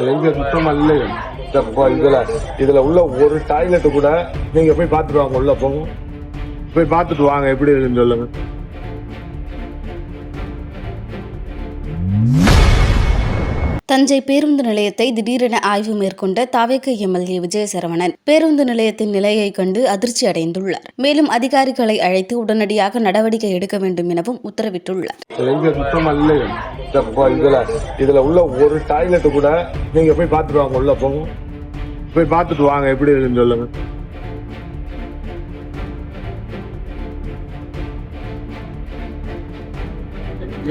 எங்க சுத்தமா இல்லையா இதுல உள்ள ஒரு டாய்லெட் கூட நீங்க போய் பார்த்துட்டு வாங்க, உள்ள போங்க போய் பார்த்துட்டு வாங்க எப்படி இருக்குன்னு சொல்லுங்க. தஞ்சை பேருந்து நிலையத்தை திடீரென ஆய்வு மேற்கொண்ட தாவேக எம்எல்ஏ விஜயசரவணன் பேருந்து நிலையத்தின் நிலையை கண்டு அதிர்ச்சி அடைந்துள்ளார். மேலும் அதிகாரிகளை அழைத்து உடனடியாக நடவடிக்கை எடுக்க வேண்டும் எனவும் உத்தரவிட்டுள்ளார். எங்க சுத்தமா இல்லையா இதுல உள்ள ஒரு டாய்லெட் கூட நீங்க போய் பார்த்துட்டு வாங்க, உள்ள போங்க போய் பார்த்துட்டு வாங்க எப்படி இருக்குன்னு சொல்லுங்க.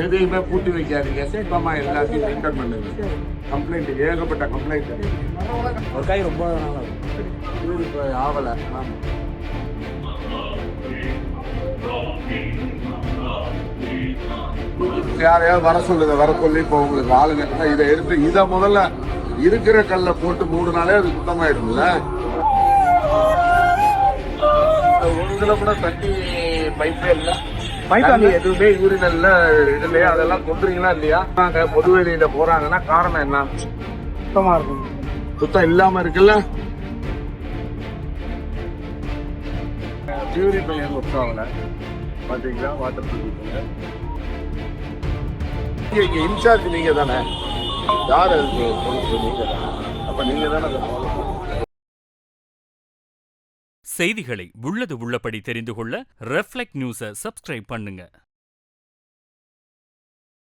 எதையுமே பூட்டி வைக்காதீங்க, சீக்கிரமா எல்லாத்தையும் மெயின்டைன் பண்ணுங்க. கம்ப்ளைண்ட் ஏகப்பட்ட கம்ப்ளைண்ட் ஒரு காய் ரொம்ப ஆகல. யாரையாவது வர சொல்லுங்க, வர சொல்லி இப்போ உங்களுக்கு ஆளுங்க இதை எடுத்து இதை முதல்ல இருக்கிற கல்ல போட்டு 3 நாளே அது சுத்தமாயிடும்ல. ஒரு இதுல கூட தண்ணி பைப்பே இல்லை, எதுவுமே யூரினல்ல இதுலயே அதெல்லாம் கொண்டுறீங்களா இல்லையா? பொதுவெளியில போறாங்கன்னா காரணம் என்ன? சுத்தமா இருக்கும். சுத்தம் இல்லாம இருக்குல்ல. பியூரிஃபையர் ஒர்க் ஆகல பாத்தீங்களா? வாட்டர் பியூரிஃபையர் இன்சார்ஜ் நீங்க தானே, யார் அதுக்கு பொறுப்பு? நீங்க தானே. அப்ப நீங்க தானே. செய்திகளை உள்ளது உள்ளபடி தெரிந்து கொள்ள ரெஃப்ளெக்ட் நியூஸை சப்ஸ்கிரைப் பண்ணுங்க.